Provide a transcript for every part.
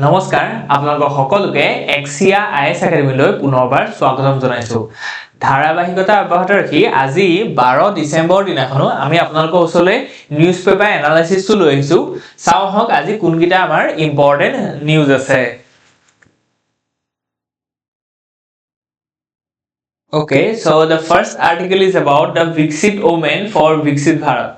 নমস্কাৰ আপোনালোক সকলোকে এক্সিয়া আইএছ একাডেমীলৈ পুনৰবাৰ স্বাগতম জনাইছো ধাৰাবাহিকতা অব্যাহত ৰাখি আজি 12 ডিসেম্বৰ দিনাখনো আমি আপোনালোকৰ ওচৰলৈ নিউজ পেপাৰ এনালাইসিসটো লৈ আহিছো চাও হক আজি কোনকিটা আমাৰ ইম্পৰ্টেন্ট নিউজ আছে Okay, so the first article is about the Viksit Women for Viksit Bharat.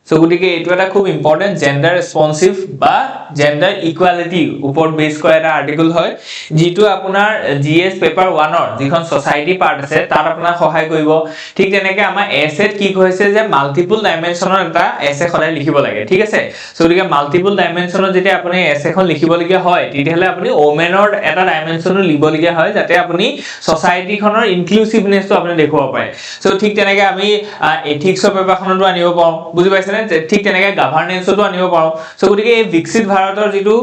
So গটিকে এটো এটা খুব ইম্পর্টেন্ট জেন্ডার রেসপন্সিভ বা জেন্ডার ইকুয়ালিটি উপর বেস কৰা এটা আৰ্টিকল হয় যেটো আপোনাৰ জিএস পেপাৰ 1 ৰ যিখন সোসাইটি পাৰ্ট আছে তাত আপোনাক সহায় কৰিব ঠিক তেনেকে আমাৰ এসেট কি কৈছে যে মাল্টিপল ডাইমেনশনৰ এটা এসে খলাই লিখিব লাগে ঠিক আছে সো গটিকে মাল্টিপল ডাইমেনশনৰ যেতি আপুনি এসে খন লিখিব লগিয়া হয় তেতিয়ালে আপুনি ওমেনৰ এটা ডাইমেনশনো লিখিব লগিয়া হয় যাতে আপুনি সোসাইটি খনৰ ইনক্লুসিভনেস তো আপুনি দেখুৱা পায় সো ঠিক তেনেকে আমি এথিক্সৰ পেপাৰখনটো আনিব পাওঁ বুজি পাইছে ঠিক তেনেকে গভৰ্নেন্সটো আনিব পাৰো সো গটিকে এই বিকশিত ভাৰতৰ যেটো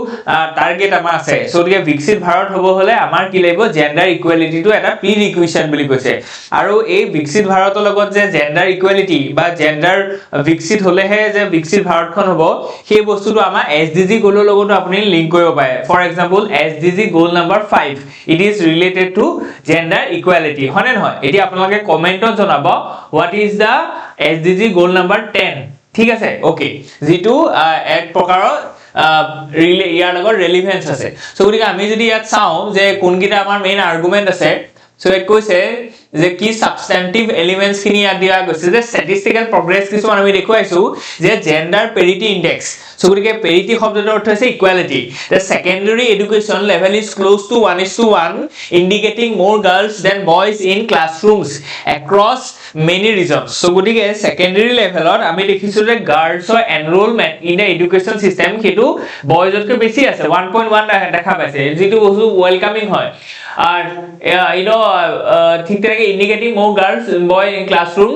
টাৰ্গেট আমাৰ আছে সো গটিকে বিকশিত ভাৰত হ'ব হলে আমাৰ কি লাগিব জেন্ডাৰ ইকুৱেলিটিটো এটা প্ৰি ৰিকুইজিশ্যন বুলি কৈছে আৰু এই বিকশিত ভাৰতৰ লগত যে জেন্ডাৰ ইকুৱেলিটি বা জেন্ডাৰ বিকশিত হলেহে যে বিকশিত ভাৰতখন হ'ব সেই বস্তুটো আমাৰ এসডিজি গোলৰ লগতো আপুনি লিংক কৰিব পাৰে for example SDG goal number 5 it is related to gender equality হনে নহয় এটি আপোনালোকে কমেন্টত জনাব what is the SDG goal number 10 ঠিক আছে ওকে যেটো এক প্ৰকাৰৰ ইয়াৰ লগত ৰেলেভেন্স আছে সো গতিকে আমি যদি ইয়াত চাও যে কোনকিটা আমাৰ মেইন আৰ্গুমেন্ট আছে সো এক কৈছে যে কি সাবস্টেন্টিভ এলিমেন্টস খিনি ইয়াত দিয়া গৈছে যে স্ট্যাটিস্টিক্যাল প্ৰগ্ৰেছ কিছুমান আমি দেখুৱাইছো যে জেন্ডাৰ পেৰিটি ইনডেক্স সো গতিকে পেৰিটি শব্দটোৰ অৰ্থ হৈছে equality the secondary education level is close to 1:1 indicating more girls than boys in classrooms across many regions so গতিকে secondary levelত আমি দেখিছো যে গাৰ্লছৰ enrolment in the education system হেতু বয়জতকৈ বেছি আছে 1.1 দেখা পাইছে যেটো বহুত ওয়েলকামিং হয় আর ঠিক তেনেকে indicating more girls boy in classroom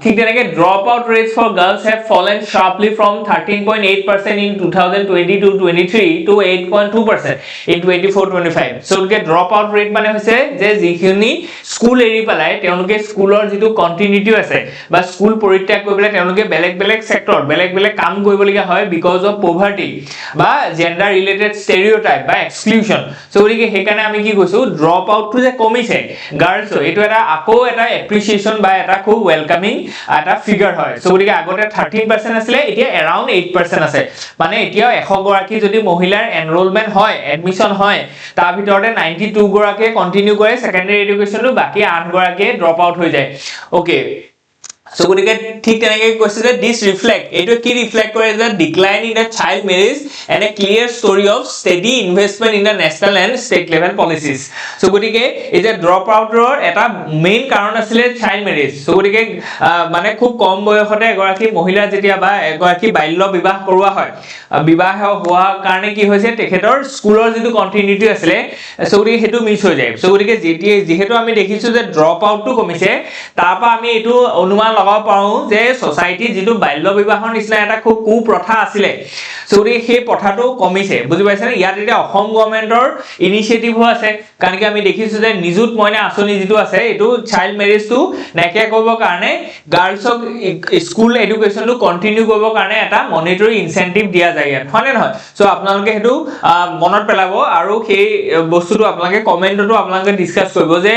ঠিক তেনেকে drop out rates for girls have fallen sharply from 13.8% in 2022-23 to 8.2% in 24-25 so the drop out rate মানে হৈছে যে যিখিনি স্কুল এৰি পেলাই তেওঁলোকে স্কুলৰ যেটো কন্টিনিউটি আছে বা স্কুল পৰিত্যাগ কৰিবলৈ তেওঁলোকে বেলেগ বেলেগ সেক্টৰ বেলেগ বেলেগ কাম কৰিবলগীয়া হয় বিকজ অফ পভাৰ্টি বা জেন্ডাৰ ৰিলেটেড স্টেৰিঅটাইপ বা এক্সক্লুশন সো গতিকে হেকাৰণে আমি কি কৈছো ড্ৰপ আউটটো যে কমিছে গাৰ্লছ এটো এটা আকো এটা এপ্ৰিচিয়েচন বা এটা খুব ওয়েলকামিং এটা ফিগাৰ হয় সো গতিকে আগতে 13% আছিল এতিয়া अराउंड 8% আছে মানে এতিয়া 100 গৰাকী যদি মহিলাৰ এনৰোলমেন্ট হয় এডমিশন হয় তাৰ ভিতৰতে 92 গৰাকী কন্টিনিউ কৰে সেকেন্ডাৰী এডুকেশনটো বাকি 8 গৰাকী ড্ৰপ আউট হৈ যায় ওকে so গটিকে ঠিক তেনেকে কৈছে যে দিস ৰিফ্লেক্ট এটো কি ৰিফ্লেক্ট কৰে যে decline in the child marriage and a clear story of steady investment in the national and state level policies so গটিকে এই যে ড্ৰপ আউটৰ এটা মেইন কাৰণ আছিল চাইল্ড ম্যাৰেজ সো গটিকে মানে খুব কম বয়সতে এগৰাকী মহিলা যেতিয়া বা এগৰাকী বাল্য বিবাহ কৰোৱা হয় বিবাহ হোৱা কাৰণে কি হৈছে তেখেতৰ স্কুলৰ যেটো কন্টিনিউটি আছিল সো গটিকে হেতু মিছ হৈ যায় সো গটিকে যেহেতু আমি দেখিছো যে ড্ৰপ আউটটো কমিছে তাৰপা আমি এটো অনুমান লগাব পাৰো যে সোসাইটি যেটো বাল্য বিবাহৰ নিচিনা এটা খুব কুপ্ৰথা আছিল সৰি সেই প্ৰথাটো কমিছে বুজি পাইছে না ইয়াত এটা অসম গৱৰ্ণমেন্টৰ ইনিশিয়েটিভ আছে কাৰণ কি আমি দেখিছো যে নিযুত মইনা আঁচনি যেটো আছে এটো চাইল্ড ম্যাৰেজটো নাকিয়া কৰিব কাৰণে গাৰ্লছক স্কুল এডুকেশনটো কন্টিনিউ কৰিব কাৰণে এটা মনিটৰি ইনসেন্টিভ দিয়া যায় হয়নে নহয় সো আপোনালোকে হেতু মনত পেলাব আৰু সেই বস্তুটো আপোনালোকে কমেন্টটো আপোনালোকে ডিসকাস কৰিব যে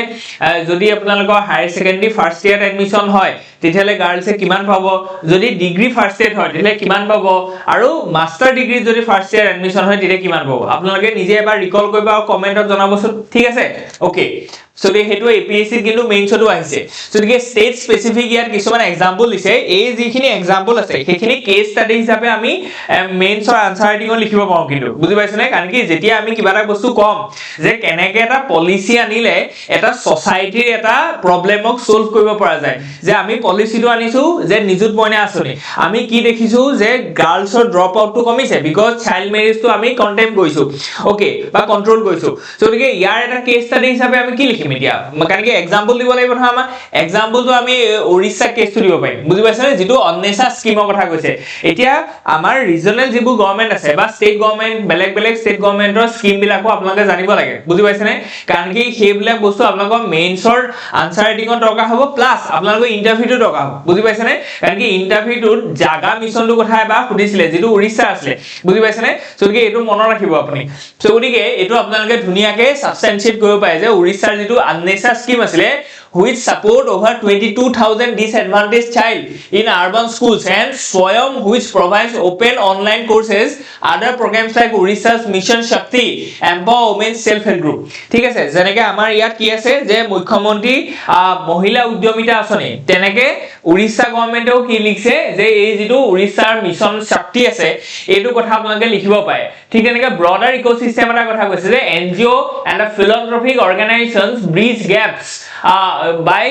যদি আপোনালোকৰ হায়াৰ সেকেন্ডাৰী ফাৰ্স্ট ইয়াৰ এডমিশন হয় তেতিয়ালে গাৰ্লছে কিমান পাব যদি ডিগ্ৰী ফাৰ্স্ট ইয়াৰ হয় তেতিয়ালে কিমান পাব আৰু মাস্টাৰ ডিগ্ৰী যদি ফাৰ্স্ট ইয়াৰ এডমিশন হয় তেতিয়া কিমান পাব আপোনালোকে নিজে এবাৰ ৰিকল কৰিব আৰু কমেন্টত জনাবচোন ঠিক আছে ওকে সো হেতু এপিএসসি কিন্তু মেইনছটো আহিছে সো দিকে স্টেট স্পেসিফিক ইয়াৰ কিছুমান এক্সাম্পল দিছে এই যিখিনি এক্সাম্পল আছে সেইখিনি কেস ষ্টাডি হিচাপে আমি মেইনছৰ আনসাৰ ৰাইটিংত লিখিব পাৰো কিন্তু বুজি পাইছনে কাৰণ কি যেতিয়া আমি কিবা এটা বস্তু কম যে কেনেকে এটা পলিসি আনিলে এটা সোসাইটিৰ এটা প্ৰবলেমক সলভ কৰিব পৰা যায় যে আমি পলিসিটো আনিছো যে নিযুত মইনা আঁচনি আমি কি দেখিছো যে গাৰ্লছৰ ড্ৰপ আউটটো কমিছে বিকজ চাইল্ড ম্যাৰেজটো আমি কন্টেম কৰিছো ওকে বা কন্ট্ৰোল কৰিছো সো দিকে ইয়াৰ এটা কেস ষ্টাডি হিচাপে আমি কি লিখিম এতিয়া কাৰণ কি এক্সাম্পল দিব লাগিব নহয় আমাৰ এক্সাম্পলটো আমি ওড়িশা কেছটো দিব পাৰিম বুজি পাইছানে যেটো অন্নেছা স্কিমৰ কথা কৈছে এতিয়া আমাৰ ৰিজনাল যিবোৰ গভৰ্ণমেন্ট আছে বা ষ্টেট গভৰ্ণমেন্ট বেলেগ ষ্টেট গভৰ্ণমেন্টৰ স্কিম বিলাকো আপোনালোকে জানিব লাগে বুজি পাইছানে কাৰণ কি সেইবিলাক বস্তু আপোনালোকৰ মেইনছৰ আনসাৰ ৰাইটিংৰ দৰকাৰ হ'ব প্লাস আপোনালোকৰ ইন্টাৰভিউটো দৰকাৰ হ'ব বুজি পাইছানে কাৰণ কি ইন্টাৰভিউটোত জাগা মিছনটো কথা এবা সুধিছিলে যেটো ওড়িশা আছিলে বুজি পাইছানে সো গতিকে এটো মনত ৰাখিব আপুনি সো গতিকে এটো আপোনালোকে ধুনিয়াকে সাবস্টেনশিয়েট কৰিব পাৰে যে ওড়িশাৰ যেটো অন্নেছা স্কিম আছিলে which support over 22,000 disadvantaged child in urban schools and Swayam which provides open online courses other programs like Odisha's Mission Shakti empower women self help group ঠিক আছে যেনেকে আমাৰ ইয়াত কি আছে যে মুখ্যমন্ত্ৰী মহিলা উদ্যমিতা আঁচনি তেনেকে ওড়িশা গভৰ্ণমেন্টেও কি লিখছে যে এই যেটো ওড়িশাৰ মিছন শক্তি আছে এটো কথা আপোনালোকে লিখিব পাৰে ঠিক তেনেকে ব্ৰডাৰ ইকোসিস্টেম এটা কথা কৈছে যে NGO and philanthropic organizations bridge gaps by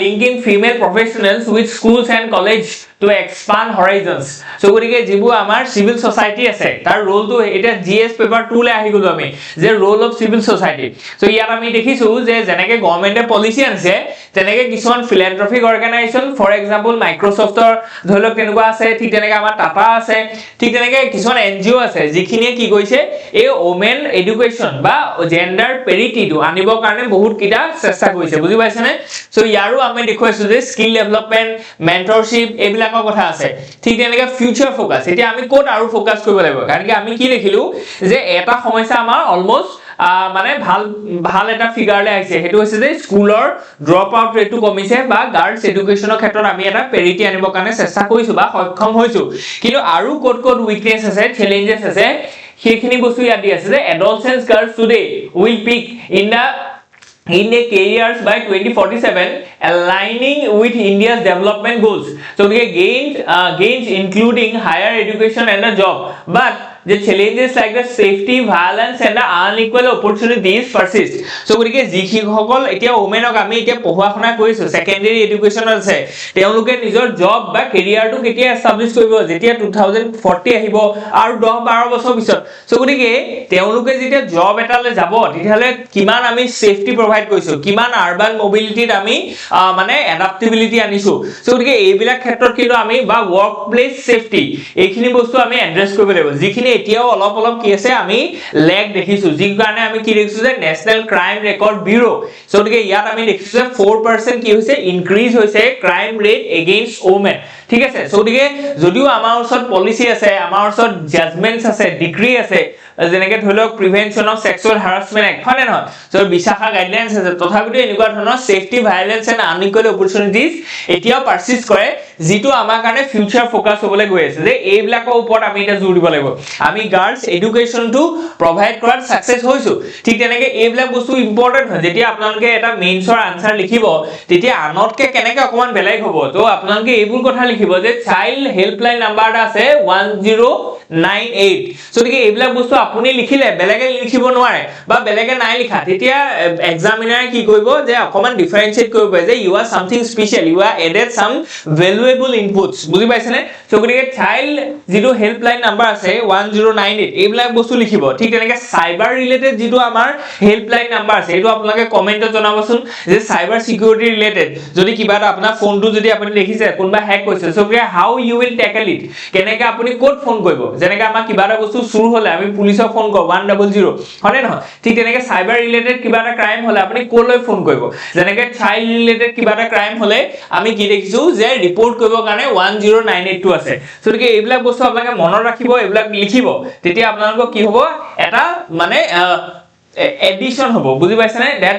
linking female professionals with schools and college to expand horizons so গতিকে যিবোৰ আমাৰ সিভিল সোসাইটি আছে তাৰ ৰোলটো এটা জিএস পেপাৰ 2 লে আহি গলো আমি যে roll of civil society so ইয়াত আমি দেখিছো যে জেনেকে গভৰ্ণমেন্টে পলিসি আনছে তেনেকে কিছুমান philanthropic organization ফৰ এক্সাম্পল মাইক্ৰোসফটৰ ধৰিলক তেনেকুৱা আছে ঠিক তেনেকে আমাৰ টাটা আছে ঠিক তেনেকে কিছুমান এনজিও আছে যিখিনিয়ে কি কৈছে এই ওমেন এডুকেশন বা জেন্ডাৰ পেৰিটিটো আনিবৰ কাৰণে বহুত কিটা চেষ্টা কৰিছে বুজি পাইছানে সো ইয়াৰো আমি দেখুৱাইছো যে স্কিল ডেভেলপমেন্ট মেন্টৰশিপ এবিলাকৰ কথা আছে ঠিক তেনেকে ফিউচাৰ ফোকাস এতিয়া আমি কোড আৰু ফোকাস কৰিব লাগিব কাৰণ কি আমি কি দেখিলো যে এটা সমস্যা আমাৰ অলমোস্ট মানে ভাল এটা ফিগাৰলে আহিছে হেতু হৈছে যে স্কুলৰ ড্ৰপ আউট ৰেটটো কমিছে বা গাৰ্লছ এডুকেশনৰ ক্ষেত্ৰত আমি এটা পেৰিটি আনিবৰ কাৰণে চেষ্টা কৰিছো বা সক্ষম হৈছো কিন্তু আৰু কোড উইকনেস আছে চ্যালেঞ্জেস আছে সেইখিনি বস্তু ইয়াত দি আছে যে adolescent girls today will peak in their careers by 2047 aligning with India's development goals so they gains including higher education and a job but the challenges like the safety violence and the unequal opportunities persist so গতিকে যিসকল এতিয়া ওমেনক আমি এতিয়া পঢ়াখনা কৰিছো secondary education আছে তেওঁলোকে নিজৰ job বা কেৰিয়াৰটো কেতিয়া এস্টাবলিশ কৰিব যেতিয়া 2040 আহিব আৰু 10-12 বছৰ পিছত so গতিকে তেওঁলোকে যেতিয়া জব এটালে যাব তেতিয়ালে কিমান আমি সেফটি প্ৰভাইড কৰিছো কিমান আৰবান মোবিলিটিত আমি মানে এডাপ্টেবিলিটি আনিছো so গতিকে এইবিলাক ক্ষেত্ৰত কিন্তু আমি বা ওয়াৰ্ক প্লেস সেফটি এইখিনি বস্তু আমি এড্ৰেছ কৰিব লাগিব যিখিনি এতিয়াও অলপ কি আছে আমি লেগ দেখিছো যি কাৰণে আমি কি দেখিছো যে national crime record bureau so গতিকে ইয়াত আমি দেখিছো যে 4% কি হৈছে ইনক্ৰিজ হৈছে ক্ৰাইম ৰেট এগেইনষ্ট ওমেন ঠিক আছে সো গতিকে যদিও আমাৰ ওচৰত পলিসি আছে আমাৰ ওচৰত জাজমেন্টস আছে ডিগ্ৰী আছে যেনেকে ধৰিলক প্ৰিভেনশন অফ সেক্সুৱেল হাৰাসমেন্ট এক্ট হয় নহয় সো বিশাখা গাইডলাইনস আছে তথাপিতো এনেকুৱা ধৰণৰ সেফটি ভায়োলেন্স এন্ড আনইকুৱেল অপৰচুনিটিজ এতিয়াও পাৰসিস্ট কৰে যেটো আমাৰ কাৰণে ফিউচাৰ ফোকাস হ'বলৈ গৈ আছে যে এইবিলাকৰ ওপৰত আমি এটা জোৰ দিব লাগিব আমি গাৰ্লছ এডুকেশনটো প্ৰভাইড কৰাত সাকসেস হৈছো ঠিক তেনেকে এইবিলাক বস্তু ইম্পৰ্টেন্ট হয় যেতিয়া আপোনালোকে এটা মেইনছৰ আনসাৰ লিখিব তেতিয়া আনতকে কেনেকে অকমান বেলেগ হ'ব তো আপোনালোকে এইবোৰ কথা লিখিব যে চাইল্ড হেল্পলাইন নাম্বাৰ আছে 1098 সো গতিকে এইবিলাক বস্তু আপুনি লিখিলে বেলেগে লিখিব নোৱাৰে বা বেলেগে নাই লিখা তেতিয়া এক্সামিনাৰ কি কৰিব যে অকমান ডিফাৰেন্সিয়েট কৰিব যে you are something special you are added some valuable inputs বুজি পাইছেনে সো গতিকে চাইল্ড যেটো হেল্পলাইন নাম্বাৰ আছে 1098 এইবিলাক বস্তু লিখিব ঠিক তেনেকে সাইবাৰ ৰিলেটেড যেটো আমাৰ হেল্পলাইন নাম্বাৰ আছে এটো আপোনালোকে কমেন্টত জনাবচোন যে সাইবাৰ সিকিউৰিটি ৰিলেটেড যদি কিবা এটা আপোনাৰ ফোনটো যদি আপুনি দেখিছে কোনবা হ্যাক কৰিছে so how you will tackle it কেনেকে আপুনি কোড ফোন কৰিব যেনেকে আমাৰ কিবা এটা বস্তু শুৰু হলে আমি পুলিশক ফোন কৰো 100 হনে নহয় ঠিক তেনেকে সাইবাৰ ৰিলেটেড কিবা এটা ক্ৰাইম হলে আপুনি কোলৈ ফোন কৰিব যেনেকে চাইল্ড ৰিলেটেড কিবা এটা ক্ৰাইম হলে আমি কি দেখিছো যে ৰিপোৰ্ট কৰিবৰ কাৰণে 10982 আছে সো গতিকে এইবিলাক বস্তু আপোনালোকে মনত ৰাখিব এইবিলাক লিখিব তেতিয়া আপোনালোকৰ কি হ'ব এটা মানে addition hobo বুজি পাইছানে that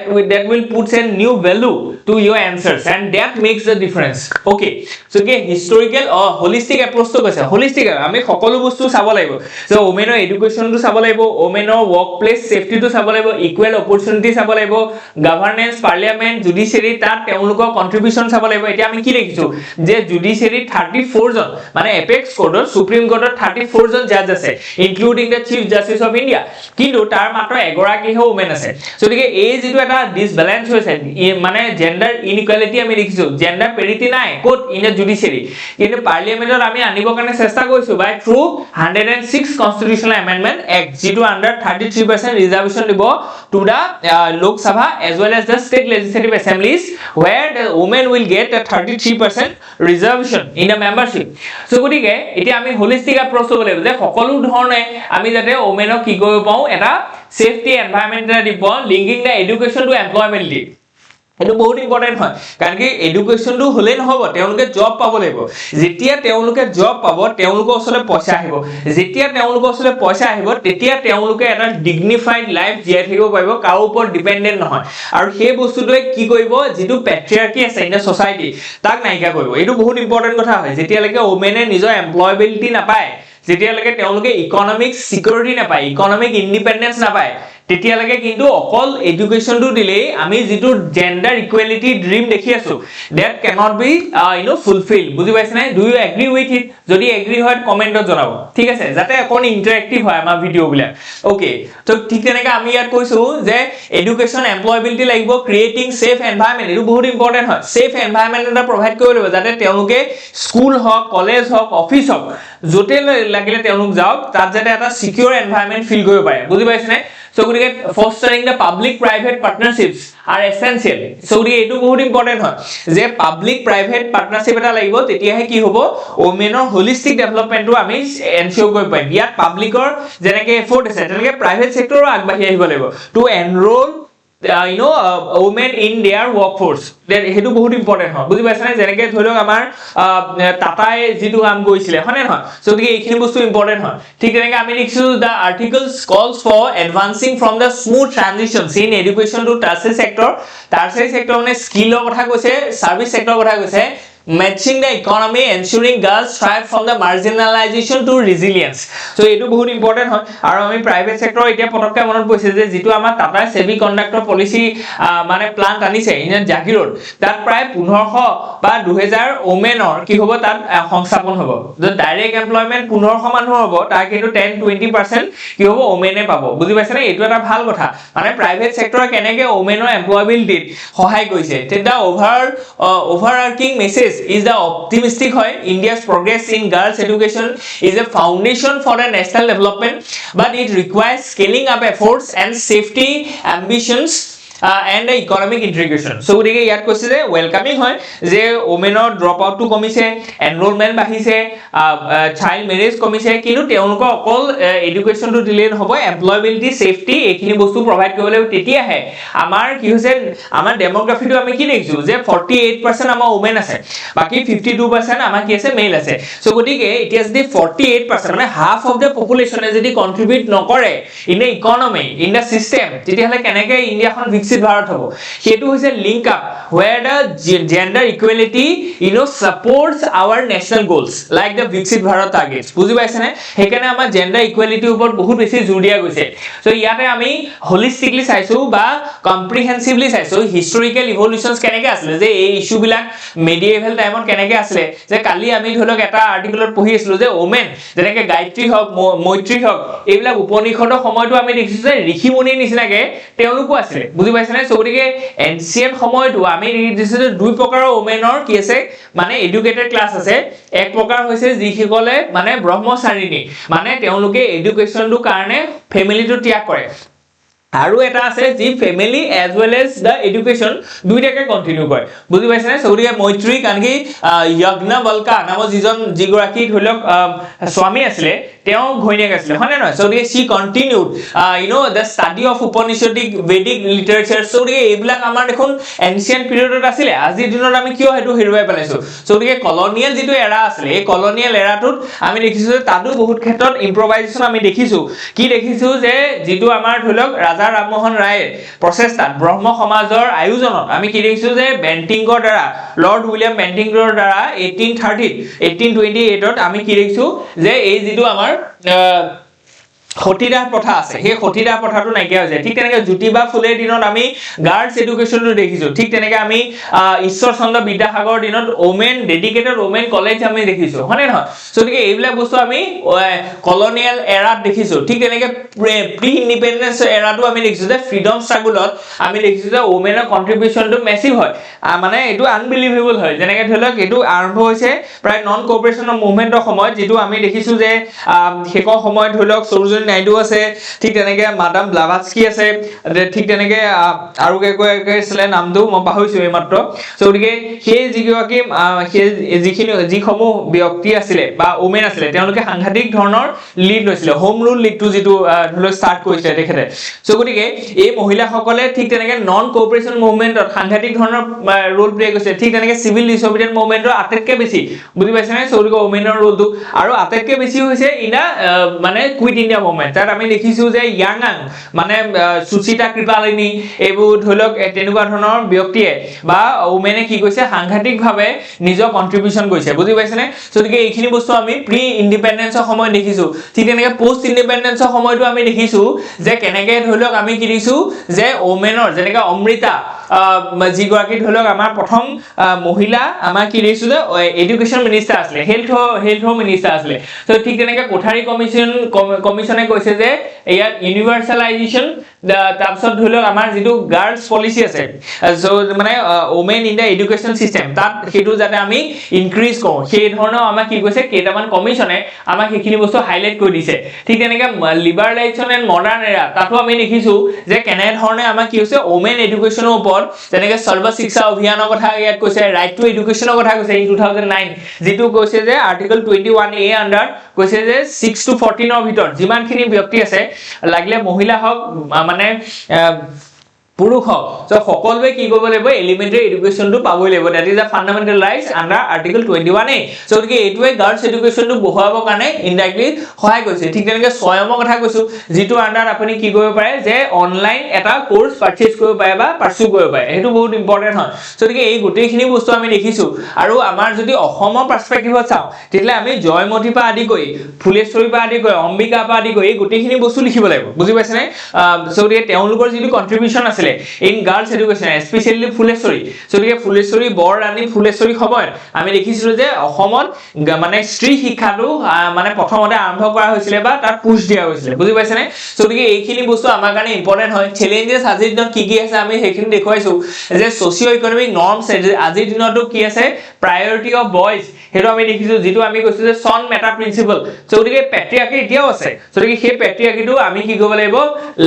will put a new value to your answers and that makes the difference okay so ke historical or holistic approach to কৈছে holistic আমি সকলো বস্তু চাব লাগিব so women education to চাব লাগিব women workplace safety to চাব লাগিব equal opportunity চাব লাগিব governance parliament judiciary তাত তেওঁলোকৰ contribution চাব লাগিব এতিয়া আমি কি দেখিছো যে judiciary 34 জন মানে apex court supreme court 34 জন judge আছে including the chief justice of india কিন্তু তাৰ মাত্ৰ এগৰাকী বাকীহে ওমেন আছে সো গতিকে এই যেটো এটা ডিসব্যালেন্স হৈছে মানে জেন্ডাৰ ইনইকুৱালিটি আমি দেখিছো জেন্ডাৰ পেৰিটি নাই কোট ইন দ্য জুডিচিয়াৰী কিন্তু পাৰ্লিয়ামেন্টত আমি আনিবৰ কাৰণে চেষ্টা কৰিছো বাই থ্ৰু 106 কনস্টিটিউশনাল এমেন্ডমেন্ট এক্ট যেটো আন্ডাৰ 33% ৰিজাৰ্ভেশন দিব টু দা লোক সভা as well as the state legislative assemblies where the women will get a 33% reservation in the membership so গতিকে এতিয়া আমি হোলিস্টিক এপ্ৰোচ লব লাগিব যে সকলো ধৰণে আমি যাতে ওমেনক কি কৰিব পাও এটা সেফটি এনভায়ৰনমেন্ট এটা দিব লিংকিং দা এডুকেশন টু এমপ্লয়মেন্ট এটো বহুত ইম্পৰ্টেন্ট হয় কাৰণ কি এডুকেশনটো হলে নহব তেওঁলোকে জব পাব লাগিব যেতিয়া তেওঁলোকে জব পাব তেওঁলোকৰ ওচৰলৈ পইচা আহিব যেতিয়া তেওঁলোকৰ ওচৰলৈ পইচা আহিব তেতিয়া তেওঁলোকে এটা ডিগনিফাইড লাইফ জীয়াই থাকিব পাৰিব কাৰো ওপৰত ডিপেন্ডেন্ট নহয় আৰু সেই বস্তুটোৱে কি কৰিব যেটো পেট্ৰিয়াৰ্কি আছে ইন সোসাইটি তাক নাইকা কৰিব এটো বহুত ইম্পৰ্টেন্ট কথা হয় যেতিয়ালৈকে ওমেনে নিজৰ এমপ্লয়াবিলিটি নাপায় যেতিয়ালৈকে তেওঁলোকে ইকোনমিক সিকিউৰিটি নাপায় ইকোনমিক ইন্ডিপেন্ডেন্স নাপায় তেতিয়ালৈকে কিন্তু অকল এডুকেশনটো দিলে আমি যেটো জেন্ডাৰ ইকুৱেলিটি ড্ৰিম দেখি আছো that cannot be fulfill বুজি পাইছ নাই do you agree with it যদি এগ্ৰি হয় কমেন্টত জনাব ঠিক আছে যাতে অকন ইন্টাৰেক্টিভ হয় আমাৰ ভিডিও বিলাক ওকে তো ঠিক তেনেকা আমি ইয়াত কৈছো যে এডুকেশন এমপ্লয়াবিলিটি লাগিব ক্ৰিয়েটিং সেফ এনভায়ৰনমেন্ট এটো বহুত ইম্পৰ্টেন্ট হয় সেফ এনভায়ৰনমেন্ট এটা প্ৰভাইড কৰিব লাগিব যাতে তেওঁলোকে স্কুল হক কলেজ হক অফিস হক যতে লাগিলে তেওঁলোক যাওক তাত যাতে এটা সিকিউৰ এনভায়ৰনমেন্ট ফিল কৰিব পাৰে বুজি পাইছ নাই So fostering the public private partnerships are essential so etu bahut important hoy je public private partnership eta lagibo tetia he ki hobo womenor holistic development to ami ensure koi pai biat publicor jeneke effort ase teneke private sector agbahi ahibo lagibo to enroll women in their workforce then hetu bahut important hoy buji paisa na jeneke dholok amar tatai jitu kaam goisile hone hoy so dike ekhini bostu important hoy thik teneke ami likhisu the articles calls for advancing from the smooth transitions in education to tertiary sector mane skill or kotha koise service sector kotha koise matching the economy ensuring girls thrive from the marginalization to resilience so etu bahut important hoy aru ami private sector etia potokka monot poise je jitu amar tata sevi conductor policy mane plant anise in Jagirod tat pray 1500 ba 2000 women or ki hobo tat সংস্থাপন hobo je direct employment 1500 মানুহ hobo ta kintu 10-20% ki hobo women e pabo buji paise na etu eta bhal kotha mane private sector keneke women or employability hohai koise the overarching message is the optimistic hoy India's progress in girls education is a foundation for the national development but it requires scaling up efforts and safety ambitions and the economic integration so gotike yat koise je welcoming hoy je women or drop out to komise enrollment bahise child marriage komise kintu teunko okol education to dile hobo employability safety ekhini bostu provide korole tetia he amar ki hoise amar demography to ami ki dekhisu je 48% amar women ase baki 52% amar ki ase male ase so gotike it is the 48% mane half of the population jodi contribute nokore in the economy in the system tetia hale keneke india khon Viksit Bharat hobo hetu hoise link up where the gender equality supports our national goals like the Viksit Bharat targets buji paise na hekane amar gender equality upor bahut beshi jor dia goise so yate ami holistically saisu ba comprehensively saisu historical evolutions keneke asle je ei issue bilak medieval time on keneke asle je kali ami dholok eta article or pohi aslo je women jeneke Gayatri hok Moitri hok ebilak uponishodor samoy to ami dekhisu je rishi muni nisinake teuluko asle বুজি পাইছে না সৌদিকে ancient সময়টো আমি দিছে দুই প্ৰকাৰৰ ওমেনৰ কি আছে মানে এডুকেটেড ক্লাস আছে এক প্ৰকাৰ হৈছে যিসকলে মানে ব্ৰহ্মচাৰিণী মানে তেওঁলোকে এডুকেশনটো কাৰণে ফ্যামিলিটো ত্যাগ কৰে আৰু এটা আছে যি family as well as the education দুইটাকে কন্টিনিউ কৰে বুজি পাইছে না সৌদিকে মৈত্ৰী কানকি যজ্ঞবল্কা নামৰ যিগৰাকী ধৰিলক স্বামী আছিল তেওঁ ঘৈণীয়েক আছিল হয়নে নহয় সৌদিকে she continued the study of Upanishadic Vedic literature সৌদিকে এইবিলাক আমাৰ দেখোন এনসিয়েন্ট পিৰিয়ডত আছিল আজি দিনত আমি কিয় হেতু হেৰুৱাই পেলাইছো সৌদিকে কলোনিয়াল যিটো এৰা আছিল এই কলোনিয়াল এৰাটোত আমি দেখিছো যে তাতো বহুত ক্ষেত্ৰত ইম্প্ৰোভাইজেশন আমি দেখিছো কি দেখিছো যে যিটো আমাৰ ধৰিলক Raja Rammohan Rai প্ৰচেষ্টাত ব্ৰহ্ম সমাজৰ আয়োজনত আমি কি দেখিছো যে বেন্টিংৰ দ্বাৰা লৰ্ড উইলিয়াম বেন্টিংৰ দ্বাৰা 1828 ত আমি কি দেখিছো যে এই যিটো আমাৰ সতীদাহ প্ৰথা আছে সেই সতীদাহ প্ৰথাটো নাইকিয়া হৈছে ঠিক তেনেকৈ জ্যোতিবা ফুলেৰ দিনত আমি গাৰ্লছ এডুকেশ্যনটো দেখিছো ঠিক তেনেকৈ আমি ঈশ্বৰ চন্দ্ৰ বিদ্যাসাগৰৰ দিনত ওমেন ডেডিকেটেড ওমেন কলেজ আমি দেখিছো হয়নে নহয় গতিকে এইবিলাক বস্তু আমি কলনিয়েল এৰাত দেখিছো ঠিক তেনেকৈ প্ৰি ইণ্ডিপেণ্ডেন্স এৰাটো আমি দেখিছো যে ফ্ৰীডম ষ্ট্ৰাগলত আমি দেখিছো যে ওমেনৰ কন্ট্ৰিবিউশনটো মেসিভ হয় মানে এটো আনবিলিভেবল হয় যেনেকৈ ধৰি লওক এটো আৰম্ভ হৈছে প্ৰায় নন কোঅপাৰেশনৰ মুভমেন্টৰ সময়ত যেটো আমি দেখিছো যে হেকৰ সময়ত ধৰি লওক সৰোজিনী নাইডু আছে ঠিক তেনেকৈ মাডাম ব্লাভাটস্কি আছে ঠিক তেনেকৈ আৰু কে আছিলে নামটো মই পাহৰিছো এইমাত্ৰ গতিকে সেই যিসমূহ ব্যক্তি আছিলে বা ওমেন আছিলে তেওঁলোকে সাংঘাতিক ধৰণৰ লিড লৈছিলে হোম ৰুল লিডটো যেটো ধৰি লওক ষ্টাৰ্ট কৰিছিলে তেখেতে গতিকে এই মহিলাসকলে ঠিক তেনেকৈ নন কোঅপাৰেশন মুভমেন্টত সাংঘাতিক ধৰণৰ ৰোল প্লে কৰিছে ঠিক তেনেকৈ সিভিল ডিsobedience মুভমেন্টৰ আটাইতকৈ বেছি বুজি পাইছেনে গতিকে ওমেনৰ ৰোলটো আৰু আটাইতকৈ বেছি হৈছে ইনা মানে কুইট ইণ্ডিয়া মুভমেন্ট তাত আমি দেখিছো যে ইয়াং মানে সুচিতা কৃপালিনী এইবোৰ ধৰি লওক তেনেকুৱা ধৰণৰ ব্যক্তিয়ে বা ওমেনে কি কৈছে সাংঘাতিকভাৱে নিজৰ কন্ট্ৰিবিউশন কৰিছে বুজি পাইছেনে গতিকে এইখিনি বস্তু আমি প্ৰি ইণ্ডিপেণ্ডেন্সৰ সময় দেখিছো ঠিক তেনেকৈ পোষ্ট ইণ্ডিপেণ্ডেন্সৰ সময়টো আমি দেখিছো যে কেনেকৈ ধৰি লওক আমি কি দেখিছো যে ওমেনৰ যেনেকৈ অমৃতা যিগৰাকী ধৰি লওক আমাৰ প্ৰথম মহিলা আমাৰ কি দেখিছো যে এডুকেশ্যন মিনিষ্টাৰ আছিলে হেলথৰ মিনিষ্টাৰ আছিলে তো ঠিক তেনেকৈ কোঠাৰী কমিশনে কৈছে যে ইয়াত ইউনিভাৰ্সেলাইজেশ্যন তাৰপিছত ধৰি লওক আমাৰ যেটো গাৰ্লছ পলিচি আছে মানে women in the education system তাত হেতু যাতে আমি ইনক্ৰিজ কৰোঁ সেই ধৰণৰ আমাক কি কৈছে কেইটামান কমিশনে আমাক সেইখিনি বস্তু হাইলাইট কৰি দিছে ঠিক তেনেকৈ লিবাৰেলাইজেশ্যন এণ্ড মডাৰ্ণ এৰা তাতো আমি দেখিছো যে কেনে ধৰণে আমাক কি হৈছে ওমেন এডুকেশ্যনৰ ওপৰত যেনেকৈ সৰ্ব শিক্ষা অভিযানৰ কথা ইয়াত কৈছে ৰাইট টু এডুকেশ্যনৰ কথা কৈছে ইন 2009 যেটো কৈছে যে আৰ্টিকল 21A আন্ডাৰ কৈছে যে 6 to 14 ভিতৰত যিমানখিনি ব্যক্তি আছে লাগিলে মহিলা হওক মানে পুৰুষ হওক সকলোৱে কি কৰিব লাগিব এলিমেন্টাৰী এডুকেশ্যনটো পাবই লাগিব that is a fundamental rights under article 21A গতিকে এইটোৱে গাৰ্লছ এডুকেশ্যনটো বঢ়াবৰ কাৰণে ইনডাইৰেক্টলি সহায় কৰিছে ঠিক তেনেকৈ স্বয়মৰ কথা কৈছো যেটো আন্ডাৰ আপুনি কি কৰিব পাৰে যে অনলাইন এটা কোৰ্স পাৰচেজ কৰিব পাৰে বা পাৰচু কৰিব পাৰে সেইটো বহুত ইম্পৰ্টেন্ট হয় গতিকে এই গোটেইখিনি বস্তু আমি দেখিছো আৰু আমাৰ যদি অসমৰ পাৰ্সপেক্টিভত চাওঁ তেতিয়ালে আমি জয়মতীৰ পৰা আদি কৰি ফুলেশ্বৰীৰ পৰা আদি কৰি অম্বিকাৰ পৰা আদি কৰি এই গোটেইখিনি বস্তু লিখিব লাগিব বুজি পাইছেনে গতিকে তেওঁলোকৰ যিটো কন্ট্ৰিবিউশন আছে in girls education especially Phuleswari গতিকে ফুলেশ্বৰী বৰৰাণী ফুলেশ্বৰী সময়ত আমি দেখিছিলো যে অসমত মানে স্ত্ৰী শিক্ষাটো মানে প্ৰথমতে আৰম্ভ কৰা হৈছিল বা তাত পুশ দিয়া হৈছিল বুজি পাইছেনে গতিকে এইখিনি বস্তু আমাৰ কাৰণে ইম্পৰ্টেন্ট হয় চ্যালেঞ্জেস আজিৰ দিনত কি আছে আমি সেইখিনি দেখুৱাইছো যে সোশিও ইকোনমিক নৰ্মছ আজিৰ দিনতো কি আছে প্ৰায়োৰিটি অফ বয়জ হেটো আমি দেখিছো যেটো আমি কৈছো যে সন মেটা প্ৰিন্সিপল গতিকে পেট্ৰিয়াৰ্কি এতিয়াও আছে গতিকে সেই পেট্ৰিয়াৰ্কিটো আমি কি কৰিব লাগিব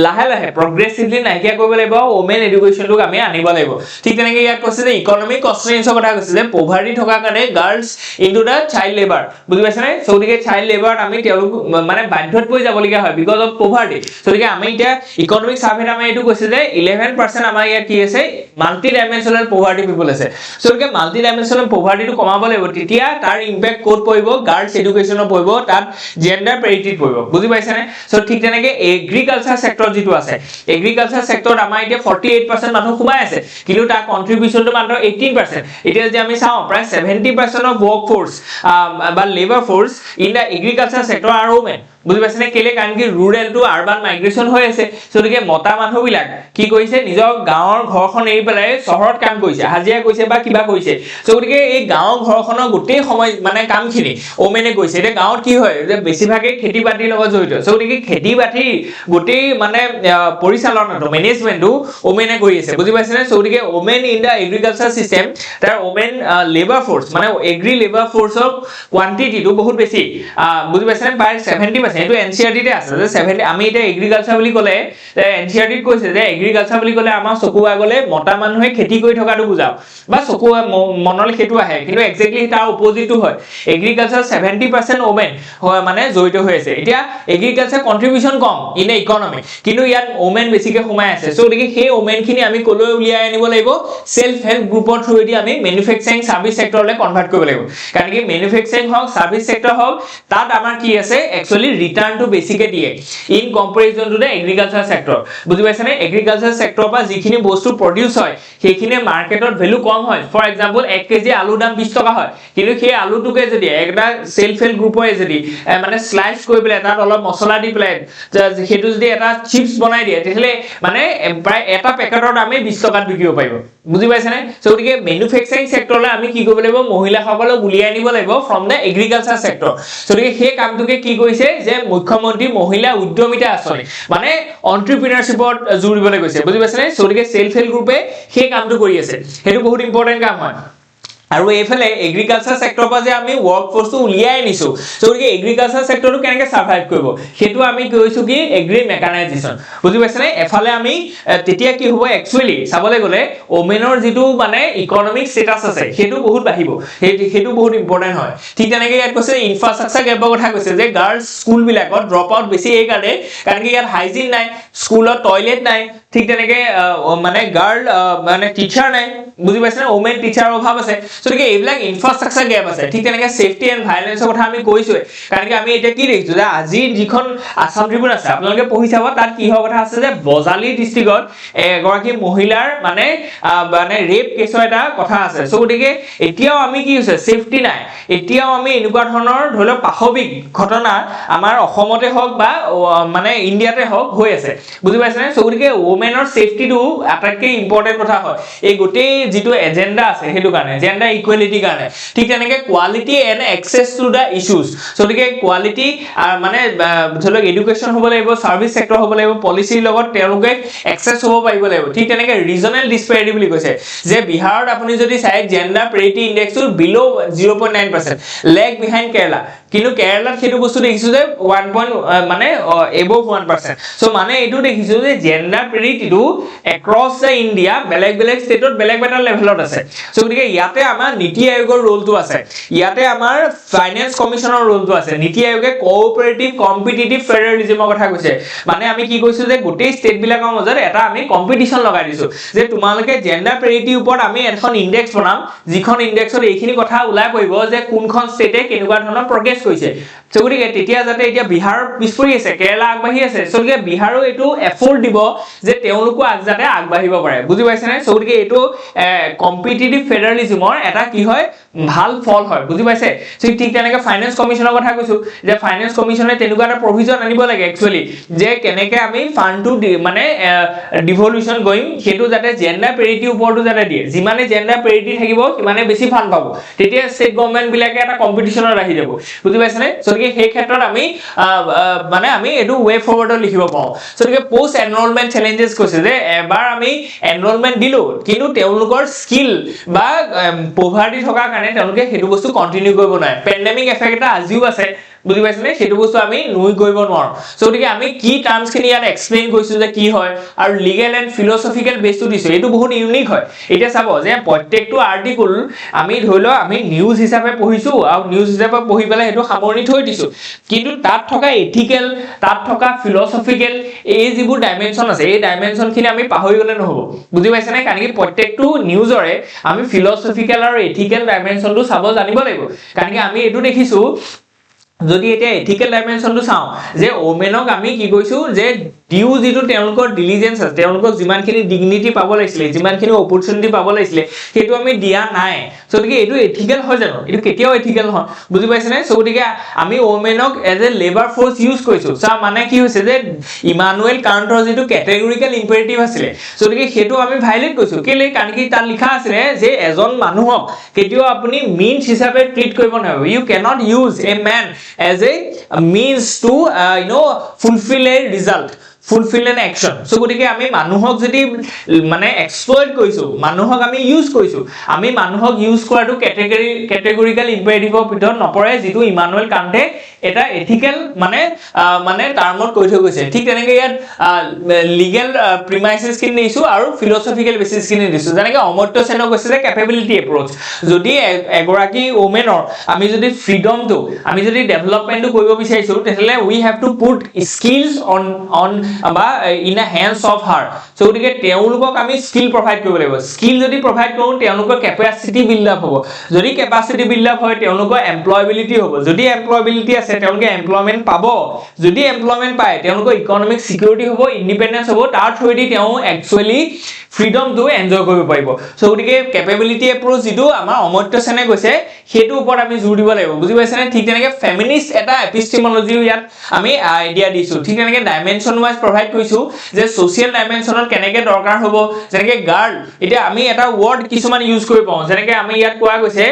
লাহে লাহে প্ৰগ্ৰেছিভলি নাইকিয়া কৰিব লাগিব ওমেন এডুকেশ্যনটো আমি আনিব লাগিব ঠিক তেনেকৈ ইয়াত কৈছে যে ইকোনমিক কনষ্ট্ৰেইনছৰ কথা কৈছে যে পভাৰ্টি থকা কাৰণে গাৰ্লছ ইনটু দা চাইল্ড লেবাৰ বুজি পাইছেনে গতিকে চাইল্ড লেবাৰত আমি তেওঁলোক মানে বাধ্যত পৰি যাবলগীয়া হয় বিকজ অফ পভাৰ্টি গতিকে আমি এতিয়া ইকোনমিক সাৰ্ভেত আমি এইটো কৈছে যে 11% আমাৰ ইয়াত কি আছে মাল্টি ডাইমেনশনাল পভাৰ্টি পিপল আছে গতিকে মাল্টি ডাইমেনশনাল পভাৰ্টিটো কমাব লাগিব তেতিয়া তাৰ ইম্প্যাক্ট কোড পৰিব গাৰ্লছ এডুকেশ্যনৰ পৰিব তাত জেন্ডাৰ পেৰিটিত পৰিব বুজি পাইছেনে ঠিক তেনেকৈ এগ্ৰিকালচাৰ সেক্টৰ যেটো আছে এগ্ৰিকালচাৰ সেক্টৰত আমাৰ এতিয়া 48% মানুহ সোমাই আছে কিন্তু তাৰ কন্ট্ৰিবিউশনটো মাত্ৰ 18% এতিয়া যে আমি চাওঁ প্ৰায় 70% অফ ওয়াৰ্ক ফোৰ্স বা labour force in the agriculture sector R women বুজি পাইছেনে কেলে কাৰণ কি ৰুৰেল টু আৰবান মাইগ্ৰেচন হৈ আছে গতিকে মতা মানুহবিলাক কি কৰিছে নিজৰ গাঁৱৰ ঘৰখন এৰি পেলাই চহৰত কাম কৰিছে হাজিৰা কৰিছে বা কিবা কৰিছে গতিকে এই গাঁৱৰ ঘৰখনৰ গোটেই সময় মানে কামখিনি ওমেনে কৰিছে এতিয়া গাঁৱত কি হয় যে বেছিভাগে খেতি বাতিৰ লগত জড়িত গতিকে খেতি বাতি গোটেই মানে পৰিচালনাটো মেনেজমেন্টটো ওমেনে কৰি আছে বুজি পাইছেনে গতিকে women in the agriculture system তাৰ ওমেন লেবাৰ ফোৰ্স মানে এগ্ৰি লেবাৰ ফোৰ্সৰ কোয়ান্টিটিটো বহুত বেছি বুজি পাইছেনে প্ৰায় 70% এটো এনসিআৰটি তে আছে যে 70 আমি এটা এগ্ৰিকালচাৰ বুলি ক'লে এনসিআৰটি কৈছে যে এগ্ৰিকালচাৰ বুলি ক'লে আমাৰ চকু আগলে মতা মানুহে খেতি কৰি থকাটো বুজাও বা চকু মনলে হেতু আহে কিন্তু এক্স্যাক্টলি তাৰ অপোজিটটো হয় এগ্ৰিকালচাৰ 70% ওমেন মানে জড়িত হৈ আছে এতিয়া এগ্ৰিকালচাৰ কন্ট্ৰিবিউশন কম ইন এ ইকোনমি কিন্তু ইয়াত ওমেন বেছিকে সোমাই আছে গতিকে সেই ওমেনখিনি আমি কলৈ উলিয়াই আনিব লাগিব সেলফ হেল্প গ্ৰুপৰ থ্ৰুদি আমি ম্যানুফ্যাকচাৰিং সাৰ্ভিস সেক্টৰলৈ কনভাৰ্ট কৰিব লাগিব কাৰণ কি ম্যানুফ্যাকচাৰিং হওক সাৰ্ভিস সেক্টৰ হওক তাত আমাৰ কি আছে একচুয়ালি ৰিটাৰ্ন টু বেছিকে দিয়ে in comparison to the agriculture sector বুজি পাইছেনে এগ্ৰিকালচাৰ সেক্টৰৰ পৰা যিখিনি বস্তু প্ৰডিউস হয় সেইখিনি মাৰ্কেটত ভ্যালু কম হয় ফৰ এক্সাম্পল 1 কেজি আলুৰ দাম 20 টকা হয় কিন্তু সেই আলুটোকে যদি একটা সেলফ হেল্প গ্ৰুপৰে যদি মানে স্লাইচ কৰি পেলাই তাত অলপ মছলা দি পেলাই সেইটো যদি এটা চিপছ বনাই দিয়ে তেতিয়াহ'লে মানে প্ৰায় এটা পেকেটৰ দামে 20 টকাত বিকিব পাৰিব বুজি পাইছেনে সো গতিকে মেনুফেকচাৰিং সেক্টৰলৈ আমি কি কৰিব লাগিব মহিলাসকলক উলিয়াই আনিব লাগিব from the agriculture sector so গতিকে সেই কামটোকে কি কৰিছে যে মুখ্যমন্ত্ৰী মহিলা উদ্যমিতা আঁচনি মানে এন্টাৰপ্ৰিনাৰশ্বিপত জোৰ দিবলৈ গৈছে বুজি পাইছেনে সো গতিকে সেলফ হেল্প গ্ৰুপে সেই কামটো কৰি আছে সেইটো বহুত ইম্পৰ্টেন্ট কাম হয় আৰু এইফালে এগ্ৰিকালচাৰ সেক্টৰৰ পৰা যে আমি ওয়াৰ্ক ফোৰ্সটো উলিয়াই আনিছো সো গতিকে এগ্ৰিকালচাৰ সেক্টৰটো কেনেকৈ সাৰ্ভাইভ কৰিব সেইটো আমি কৈছো কি এগ্ৰি মেকানাইজেশন বুজি পাইছেনে এফালে আমি তেতিয়া কি হ'ব একচুয়ালি চাবলৈ গলে ওমেনৰ যেটো মানে ইকোনমিক স্ট্যাটাস আছে সেইটো বহুত বাঢ়িব সেইটো বহুত ইম্পৰ্টেন্ট হয় ঠিক তেনেকৈ ইয়াত কৈছে ইনফ্ৰাষ্ট্ৰাকচাৰ গেপৰ কথা কৈছে যে গাৰ্লছ স্কুল বিলাকত ড্ৰপ আউট বেছি এই কাৰণে কাৰণ কি ইয়াত হাইজিন নাই স্কুলত টয়লেট নাই ঠিক তেনেকৈ মানে গাৰ্ল মানে টিচাৰ নাই বুজি পাইছেনে ওমেন টিচাৰ অভাৱ আছে সো কি এইবিলাক ইনফ্ৰাষ্ট্ৰাকচাৰ গেপ আছে ঠিক তেনেকৈ সেফটি এন্ড ভায়োলেন্সৰ কথা আমি কৈছো কাৰণ কি আমি এতিয়া কি দেখিছো যে আজি যিখন আসাম ট্ৰিবিউন আছে আপোনালোকে পঢ়ি চাব তাত কি হোৱা কথা আছে যে বজালি ডিস্ট্ৰিক্টত এগৰাকী মহিলাৰ মানে ৰেপ কেছৰ এটা কথা আছে সো গতিকে এতিয়াও আমি কি হৈছে সেফটি নাই এতিয়াও আমি এনেকুৱা ধৰণৰ ধৰি লওক পাশবিক ঘটনা আমাৰ অসমতে হওক বা মানে ইণ্ডিয়াতে হওক হৈ আছে বুজি পাইছেনে সো গতিকে ওমেনৰ সেফটিটো আটাইতকৈ ইম্পৰ্টেন্ট কথা হয় এই গোটেই যেটো এজেন্ডা আছে সেইটো কাৰণে জেন্ডাৰ ইকুৱেলিটি কাৰণে ঠিক তেনেকৈ quality and access to the issues so গতিকে কোৱালিটি মানে ধৰি লওক এডুকেশ্যন হ'ব লাগিব সাৰ্ভিস সেক্টৰ হ'ব লাগিব পলিচিৰ লগত তেওঁলোকে এক্সেস হ'ব পাৰিব লাগিব ঠিক তেনেকৈ ৰিজনাল ডিসপেৰিটি বুলি কৈছে যে বিহাৰত আপুনি যদি চাই জেন্ডাৰ পেৰিটি ইনডেক্সটো বিলো 0.9% লেগ বিহাইণ্ড কেৰালা কিন্তু কেৰালাত সেইটো বস্তু দেখিছো যে 1 মানে এবভ 1% সো মানে এটো দেখিছো যে জেন্ডাৰ পেৰিটিটো এক্ৰছ দা ইন্ডিয়া বেলেগ বেলেগ ষ্টেটত বেলেগ বেলেগ লেভেলত আছে সো গতিকে ইয়াতে আমাৰ নীতি আয়োগৰ ৰোলটো আছে ইয়াতে আমাৰ ফাইনান্স কমিশনৰ ৰোলটো আছে নীতি আয়োগে কোঅপাৰেটিভ কম্পিটিটিভ ফেডাৰেলিজমৰ কথা কৈছে মানে আমি কি কৈছো যে গোটেই ষ্টেট বিলাকৰ মাজত এটা আমি কম্পিটিশন লগাই দিছো যে তোমালোকে জেন্ডাৰ পেৰিটিৰ ওপৰত আমি এখন ইনডেক্স বনাম যিখন ইনডেক্সত এইখিনি কথা ওলাই পৰিব যে কোনখন ষ্টেটে কেনেকুৱা ধৰণৰ প্ৰগ্ৰেছ কৰিছে সো গতিকে তেতিয়া যাতে এতিয়া বিহাৰ পিছপৰি আছে কেৰালা আগবাঢ়ি আছে সো গতিকে বিহাৰো এটো এফৰ্ট দিব যে তেওঁলোকো আগজাতে আগবাঢ়িব পাৰে বুজি পাইছেনে সো গতিকে এটো কম্পিটিটিভ ফেডাৰেলিজমৰ এটা কি হয় ভাল ফল হয় বুজি পাইছে ঠিক তেনেকৈ ফাইনান্স কমিশনৰ কথা কৈছো যে ফাইনান্স কমিশনে তেনেকুৱা এটা প্ৰভিজন আনিব লাগে একচুয়ালি যে কেনেকৈ আমি ফান্ডটো মানে ডিভলিউশন কৰিম সেইটো যাতে জেন্ডাৰ পেৰিটি ওপৰটো যাতে দিয়ে যিমানে জেন্ডাৰ পেৰিটি থাকিব সিমানে বেছি ফান্ড পাব তেতিয়া ষ্টেট গভৰ্ণমেণ্ট বিলাকে এটা কম্পিটিশনত আহি যাব বুজি পাইছেনে সো গতিকে সেই ক্ষেত্ৰত আমি মানে আমি এটো ৱে ফৰৱাৰ্ডত লিখিব পাওঁ সো গতিকে পোষ্ট এনৰোলমেন্ট চ্যালেঞ্জেস কৈছে যে এবাৰ আমি এনৰোলমেন্ট দিলো কিন্তু তেওঁলোকৰ স্কিল বা পভাৰ্টি থকা কাৰণে তেওঁলোকে সেইটো বস্তু কন্টিনিউ কৰিব নোৱাৰে পেন্ডেমিক এফেক্ট এটা আজিও আছে বুজি পাইছেনে সেইটো বস্তু আমি নুই কৰিব নোৱাৰো সো গতিকে আমি কি টাৰ্মছ খিনি ইয়াত এক্সপ্লেইন কৰিছো যে কি হয় আৰু লিগেল এন্ড ফিলসফিক্যাল বেসটো দিছো এটো বহুত ইউনিক হয় এটা চাব যে প্ৰত্যেকটো আৰ্টিকল আমি ধৰিলো আমি নিউজ হিচাপে পঢ়িছো আৰু নিউজ হিচাপে পঢ়ি পেলাই হেতু সামৰণি থৈ দিছো কিন্তু তাত থকা এথিক্যাল তাত থকা ফিলসফিক্যাল এই যিবোৰ ডাইমেনশন আছে এই ডাইমেনশন খিনি আমি পাহৰি গলে নহব বুজি পাইছেনে কাৰণ কি প্ৰত্যেকটো নিউজৰে আমি ফিলসফিক্যাল আৰু এথিক্যাল ডাইমেনশনটো চাব জানিব লাগিব কাৰণ কি আমি এটো দেখিছো যদি এটা এথিক্যাল ডাইমেনশনটো চাও যে ওমেনক আমি কি কৈছো যে ডিউ যেটো তেওঁলোকৰ ডিলিজেন্স আছে তেওঁলোকক যিমানখিনি ডিগনিটি পাব লাগিছিল যিমানখিনি অপৰচুনিটি পাব লাগিছিল সেইটো আমি দিয়া নাই সো গতিকে এটো এথিক্যাল হয় জানো এটো কেতিয়াও এথিক্যাল হয় বুজি পাইছেনে সো গতিকে আমি ওমেনক as a labour force use কৰিছো সা মানে কি হৈছে যে ইমানুৱেল কান্টৰ যেটো ক্যাটেগৰিক্যাল ইম্পেৰেটিভ আছিল সো গতিকে হেতু আমি ভাইলেট কৰিছো কেলে কাৰণ কি তাত লিখা আছে যে এজন মানুহক কেতিয়াও আপুনি মিনছ হিচাপে ট্ৰিট কৰিব নোৱাৰিব you cannot use a man as a means to fulfill a result fulfill an action so গতিকে আমি মানুহক যদি মানে এক্সপ্লইট কৰিছো মানুহক আমি ইউজ কৰিছো আমি মানুহক ইউজ কৰাটো ক্যাটেগৰিক্যাল ইম্পেৰেটিভৰ ভিতৰত নপৰে যেটো ইমানুৱেল কান্টে এটা এথিক্যাল মানে টাৰ্মত কৈ থৈ গৈছে ঠিক তেনেকৈ ইয়াত লিগেল প্ৰিমাইসেস কিনি দিছো আৰু ফিলসফিক্যাল বেসিস কিনি দিছো যেনেকৈ অমৰ্ত্য সেনক কৈছে যে ক্যাপেবিলিটি এপ্ৰোচ যদি এগৰাকী ওমেনৰ আমি যদি ফ্ৰীডমটো আমি যদি ডেভেলপমেন্টটো কৰিব বিচাৰিছো তেতিয়ালে we have to put skills on বা in a hands of her so গতিকে তেওঁলোকক আমি স্কিল প্ৰভাইড কৰিব লাগিব স্কিল যদি প্ৰভাইড কৰো তেওঁলোকৰ ক্যাপাসিটি বিল্ড আপ হ'ব যদি ক্যাপাসিটি বিল্ড আপ হয় তেওঁলোকৰ এমপ্লয়াবিলিটি হ'ব যদি এমপ্লয়াবিলিটি আছে তেওঁলোকে এমপ্লয়মেন্ট পাব যদি এমপ্লয়মেন্ট পায় তেওঁলোকৰ ইকোনমিক সিকিউৰিটি হ'ব ইন্ডিপেন্ডেন্স হ'ব তাৰ থ্ৰুদি তেওঁ একচুয়ালি ফ্ৰীডমটো এনজয় কৰিব পাৰিব সো গতিকে কেপেবিলিটি এপ্ৰোচ যেটো আমাৰ অমৰ্ত্য সেনে কৈছে হেতু ওপৰত আমি জোৰ দিব লাগিব বুজি পাইছে নে ঠিক তেনেকে ফেমিনিষ্ট এটা এপিষ্টেমোলজি ইয়াত আমি আইডিয়া দিছো ঠিক তেনেকে ডাইমেনশন ওয়াইজ প্ৰভাইড কৰিছো যে সোশ্যাল ডাইমেনশনত কেনেকে দৰকাৰ হ'ব যেনেকে গাৰ্ল এতিয়া আমি এটা ওয়াৰ্ড কিছুমান ইউজ কৰি পাওঁ যেনেকে আমি ইয়াত কোৱা গৈছে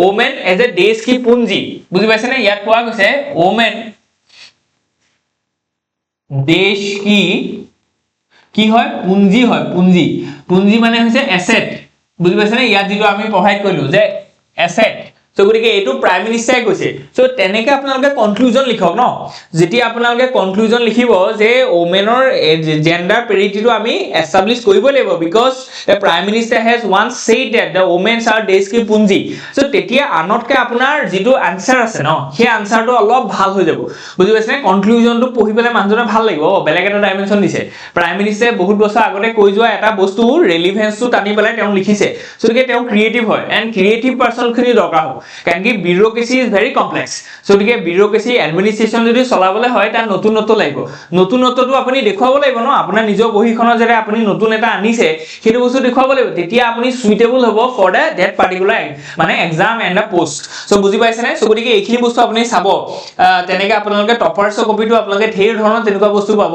ওমেন এজ এ দেশ কি পুঞ্জি বুজি পাইছে নে ইয়াত কোৱা গৈছে ওমেন দেশ কি হয় পুঞ্জি মানে হৈছে এসেট বুজি পাইছে নে ইয়াত যেটো আমি প্ৰভাইড কৰিলো যে এসেট সো গতিকে এটো প্ৰাইম মিনিষ্টাৰে কৈছে সো তেনেকে আপোনালোকে কনক্লুজন লিখক ন যেতিয়া আপোনালোকে কনক্লুজন লিখিব যে ওমেনৰ জেন্ডাৰ পেৰিটিটো আমি এস্টাবলিশ কৰিব লাগিব because the prime minister has once said that the women's are দেশ কি পুঞ্জি সো তেতিয়া আনতকে আপোনাৰ যেটো আনসাৰ আছে ন সেই আনসাৰটো অলপ ভাল হৈ যাব বুজি পাইছে নে কনক্লুজনটো পঢ়িবলে মানুহজনৰ ভাল লাগিব বেলেগ এটা ডাইমেনশন দিছে প্ৰাইম মিনিষ্টাৰে বহুত বছৰ আগতে কৈ যোৱা এটা বস্তু ৰেলেভেন্সটো টানি পেলাই তেওঁ লিখিছে সো গতিকে তেওঁ ক্ৰিয়েটিভ হয় এন্ড ক্ৰিয়েটিভ পাৰসন খিনি দৰকাৰ হ'ব কাৰণ কি বিউৰোক্ৰেসি ইজ ভেৰি কমপ্লেক্স সো গতিকে বিউৰোক্ৰেসি এডমিনিষ্ট্ৰেচন যদি চলাবলৈ হয় তাৰ নতুনত্ব লাগিব নতুনত্বটো আপুনি দেখুৱাব লাগিব ন আপোনাৰ নিজৰ বহিখনৰ যেৰে আপুনি নতুন এটা আনিছে সেইটো বস্তু দেখুৱাব লাগিব তেতিয়া আপুনি সুইটেবল হ'ব ফৰ দ্যাট পাৰ্টিকুলাৰ মানে এক্সাম এন্ড আ পোষ্ট সো বুজি পাইছে নে সো গতিকে এইখিনি বস্তু আপুনি চাব তেনেকে আপোনালোকে টপাৰছৰ কপিটো আপোনালোকে ঢেৰ ধৰণৰ তেনেকুৱা বস্তু পাব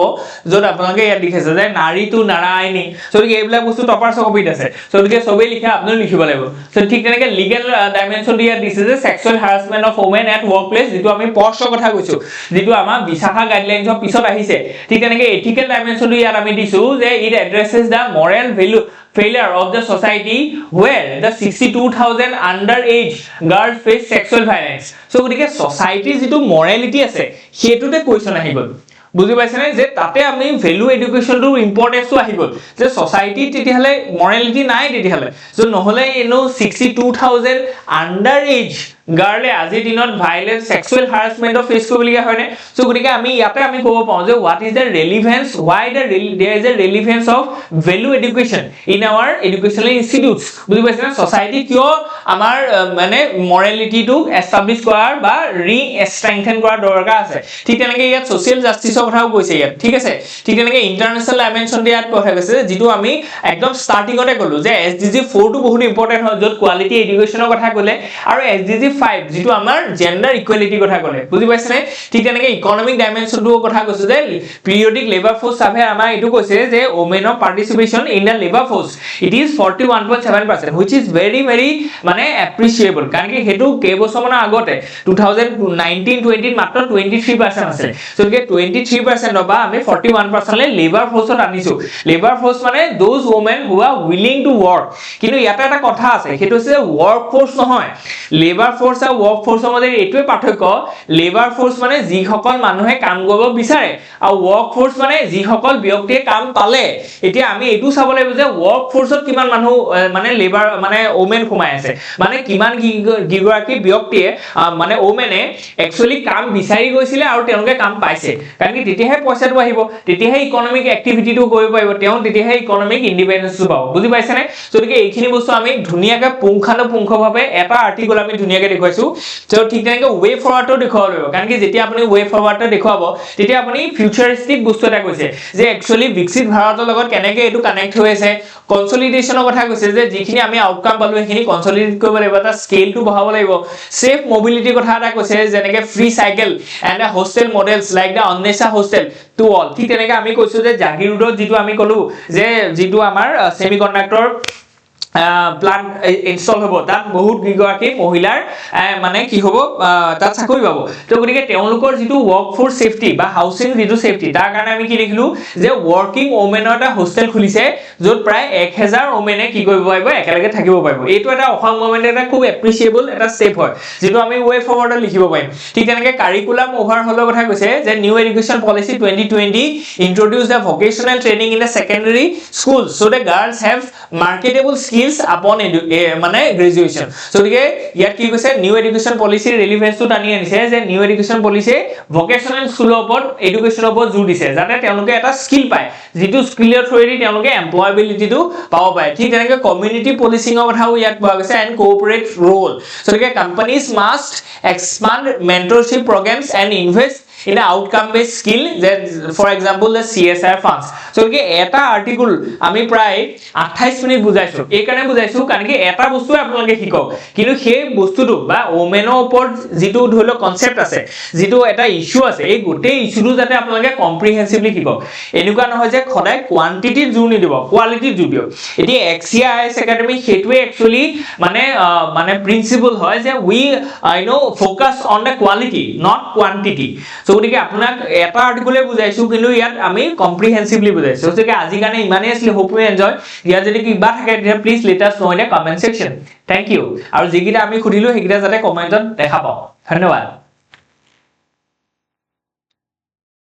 যত আপোনালোকে ইয়াত লিখিছে যে নাৰীটো নাৰায়ণী সো গতিকে এইবিলাক বস্তু টপাৰছৰ কপিত আছে সো গতিকে সবেই লিখা আপুনি লিখিব লাগিব সো ঠিক তেনেকে লিগেল ডাইমেনশন দিয়া দিছে যে সেক্সুৱেল হাৰাসমেন্ট অফ ওমেন এট ওয়াৰ্কপ্লেস যেটো আমি পৰ্চৰ কথা কৈছো যেটো আমাৰ বিশাখা গাইডলাইনছৰ পিছত আহিছে ঠিক তেনেকে এথিকেল ডাইমেনশনটো ইয়াত আমি দিছো যে it addresses the moral value failure of the society where the 62,000 underage girls face sexual violence so গতিকে society যেটো morality আছে হেতুতে কোৱেশ্চন আহি গল বুজি পাইছে নে যে তাতে আমি ভ্যালু এডুকেশনটো ইম্পৰ্টেন্সটো আহি গল যে সোসাইটি তেতিয়াহলে মৰালিটি নাই তেতিয়াহলে সো নহলে ইনো 62,000 underage গাৰ্লে আজি দিনত ভাইলেন্স সেক্সুৱেল হাৰাসমেন্টৰ ফেস কৰিবলগীয়া হয়নে সো গতিকে আমি ইয়াতে আমি ক'ব পাওঁ যে what is the relevance why there is a relevance of value education in our educational institutes বুজি পাইছে না সোসাইটি কিয় আমাৰ মানে মৰালিটিটো এস্টাবলিশ কৰাৰ বা ৰি-স্ট্ৰেংথেন কৰাৰ দৰকাৰ আছে ঠিক তেনেকে ইয়াত সোশ্যাল জাস্টিসৰ কথাও কৈছে ইয়াত ঠিক আছে ঠিক তেনেকে ইন্টাৰনেশ্যনেল ডাইমেনশন ইয়াত কথা কৈছে যেটো আমি একদম ষ্টাৰ্টিংতে ক'লো যে এসডিজি 4 টো বহুত ইম্পৰ্টেন্ট হয় যত কোৱালিটি এডুকেশনৰ কথা ক'লে আৰু এসডিজি 5 যেটো আমাৰ জেন্ডাৰ ইকুৱেলিটি কথা ক'লে বুজি পাইছে নে ঠিক তেনেকে ইকোনমিক ডাইমেনশনটোৰ কথা কৈছে যে পিৰিয়ডিক লেবাৰ ফোৰ্স সাৰ্ভে আমাৰ এটো কৈছে যে ওমেনৰ participation in the labour force it is 41.7% which is very মানে এপ্ৰিচিয়েবল কাৰণ কি হেতু কেইবছৰমানৰ আগতে 2019-20 মাত্ৰ 23% আছিল সো কে 23% বা আমি 41% লে লেবাৰ ফোৰ্সত আনিছো লেবাৰ ফোৰ্স মানে those women who are willing to work কিন্তু ইয়াতে এটা কথা আছে হেতু হৈছে ওয়াৰ্ক ফোৰ্স নহয় লেবাৰ ফোৰ্স আৰু ওয়াৰ্ক ফোৰ্সৰ মাজত এইটোৱে পাৰ্থক্য লেবাৰ ফোৰ্স মানে যিসকল মানুহে কাম কৰিব বিচাৰে আৰু ওয়াৰ্ক ফোৰ্স মানে যিসকল ব্যক্তিয়ে কাম পালে এতিয়া আমি এটো চাব লাগিব যে ওয়াৰ্ক ফোৰ্সত কিমান মানুহ মানে লেবাৰ মানে ওমেন সোমাই আছে মানে কিমান গিগৰাকী ব্যক্তিয়ে মানে ওমেনে একচুয়ালি কাম বিচাৰি গৈছিলে আৰু তেওঁলোকে কাম পাইছে কাৰণ কি তেতিয়াহে পইচাটো আহিব তেতিয়াহে ইকোনমিক এক্টিভিটিটো কৰিব পাৰিব তেওঁ তেতিয়াহে ইকোনমিক ইন্ডিপেন্ডেন্সটো পাব বুজি পাইছে নে গতিকে এইখিনি বস্তু আমি ধুনিয়াকৈ পুংখানুপুংখভাৱে এটা আৰ্টিকল আমি ধুনিয়াকৈ দেখুৱাইছো তো ঠিক তেনেকৈ ৱে ফৰৱাৰ্ডটো দেখুৱাব লাগিব কাৰণ কি যেতিয়া আপুনি ৱে ফৰৱাৰ্ডটো দেখুৱাব তেতিয়া আপুনি ফিউচাৰিষ্টিক বস্তু এটা কৈছে যে একচুয়ালি বিকশিত ভাৰতৰ লগত কেনেকৈ এটো কানেক্ট হৈ আছে কনসলিডেশনৰ কথা কৈছে যে যিখিনি আমি আউটকাম পালো সেইখিনি কনসলিডেট কৰিব লাগিব এটা স্কেলটো বঢ়াব লাগিব সেফ মোবিলিটি কথা এটা কৈছে যেনেকৈ free cycle and a hostel models like the Anwesha hostel to all ঠিক তেনেকৈ আমি কৈছো যে জাগিৰ ৰোডত যেটো আমি কলো যে যেটো আমাৰ সেমিকন্ডাক্টৰ প্লান্ট ইনস্টল হ'ব তাত বহুত গিগৰাকী মহিলাৰ মানে কি হ'ব তাত চাকৰি পাব তো গতিকে তেওঁলোকৰ যেটো ওয়াৰ্ক ফোৰ্স সেফটি বা হাউচিং যেটো সেফটি তাৰ কাৰণে আমি কি লিখিলো যে ওয়াৰ্কিং ওমেনৰ এটা হোস্টেল খুলিছে যত প্ৰায় 1000 ওমেনে কি কৰিব পাৰিব একেলগে থাকিব পাৰিব এইটো এটা অসম গৱৰ্ণমেণ্ট এটা খুব এপ্ৰিচিয়েবল এটা স্টেপ হয় যেটো আমি ৱে ফৰৱাৰ্ডত লিখিব পাৰিম ঠিক তেনেকে কাৰিকুলাম ওভাৰহলৰ কথা কৈছে যে new education policy 2020 introduce the vocational training in the secondary schools so the girls have marketable skills upon মানে গ্ৰেজুৱেচন সো গতিকে ইয়াত কি কৈছে নিউ এডুকেশ্যন পলিসিৰ ৰেলেভেন্সটো টানি আনিছে যে নিউ এডুকেশ্যন পলিসি ভোকেশনাল স্কুলৰ ওপৰত এডুকেশ্যনৰ ওপৰত জোৰ দিছে যাতে তেওঁলোকে এটা স্কিল পায় যেটো স্কিলৰ থ্ৰুৱেদি তেওঁলোকে এমপ্লয়াবিলিটিটো পাব পাৰে ঠিক তেনেকৈ কমিউনিটি পলিচিঙৰ কথাও ইয়াত কোৱা গৈছে এন্ড কোঅপাৰেট ৰোল সো গতিকে companies must expand mentorship programmes and invest in the outcome based skill that for example the CSR funds so কি এটা আৰ্টিকল আমি প্ৰায় 28 মিনিট বুজাইছো এই কাৰণে বুজাইছো কাৰণ কি এটা বস্তু আপোনালোকে শিকক কিন্তু সেই বস্তুটো বা ওমেনৰ ওপৰত যেটো ধৰিলো কনসেপ্ট আছে যেটো এটা ইস্যু আছে এই গোটেই ইস্যুটো যাতে আপোনালোকে কম্প্ৰিহেনসিভলি শিকক এনেকুৱা নহয় যে খদাই কোৱান্টিটিৰ জোৰ নিদিব কোৱালিটিৰ জোৰ দিও এটি XCIS একাডেমি হেতুৱে একচুয়ালি মানে প্ৰিন্সিপল হয় যে we focus on the quality not quantity so গতিকে আপোনাক এটা আৰ্টিকলে বুজাইছো কিন্তু ইয়াত আমি কম্প্ৰিহেনসিভলি বুজাইছো so গতিকে আজি কাৰণে ইমানেই আছিল হোপ ইউ এনজয় দিয়া যদি কিবা থাকে তেতিয়া please let us know in the comment section thank you আৰু যিকিটা আমি খুদিলো হেকিটা যাতে কমেন্টত দেখা পাও ধন্যবাদ